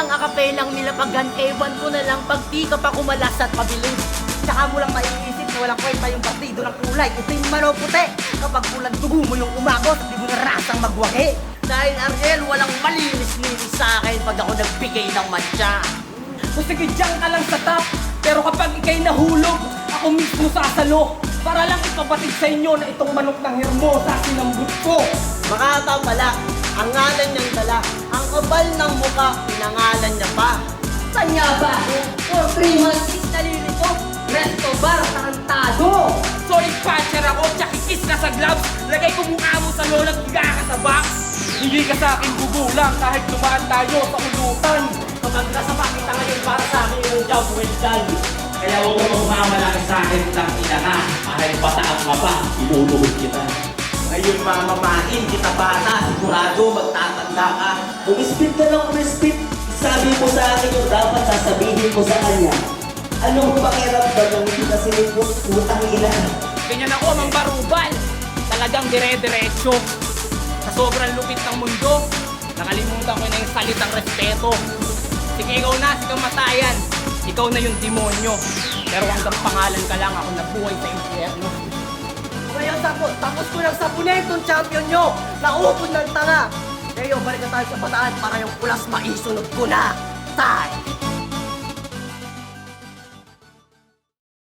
ng akapelang nilapagan, ewan ko na lang pag di ka pa kumalas at pabilis. Tsaka mo lang maiisip na walang kwenta yung partido ng kulay. Itim man o puti, kapag pulang dugo mo yung umagos at di mo narasang magwagi. Dahil Ariel, walang malinis-linis sa akin pag ako nagbigay ng matcha. O sige, diyan ka lang sa top. Pero kapag ikay nahulog, ako mismo sasalo. Para lang ipabatid sa inyo na itong manok ng Hermosa sinambut ko. Makakapala, ang ngalan niyang dala, ang kabal ng muka, pinangalan niya pa. Sanya ba? For 3 months, nalilito, resto bar, tarantado. Solid puncher ako, tsakikis na sa gloves. Lagay ko mukha mo sa lola, higa ka sa box. Hindi ka sa akin gugulang kahit dumaan tayo sa ulutan. Kapag nasa pakita ngayon para sa akin yung job well done. Kaya huwag ka magmamalaki sa akin ng ina ka. Kahit pataas ka pa, iluluhod kita. Ngayon mamamain kita bata, sigurado magtatanda ka. Umispit ka lang umispit. Sabi mo sa akin yung dapat sasabihin ko sa kanya. Anong pakiramdam ng hindi kasi nipot putang ina? Ganyan ako, Mang Barubal. Talagang dire-diretso. Sa sobrang lupit ng mundo, nakalimutan ko na yung salitang respeto. Sige, ikaw na, si kamatayan. Ikaw na yung demonyo. Pero hanggang pangalan ka lang, ako nabuhay sa impyerno. Ngayon tapos ko lang sapunin itong champion nyo. Naupod ng tanga. Ngayon, balik na tayo sa bataan para yung pulas maisunod ko na. Time!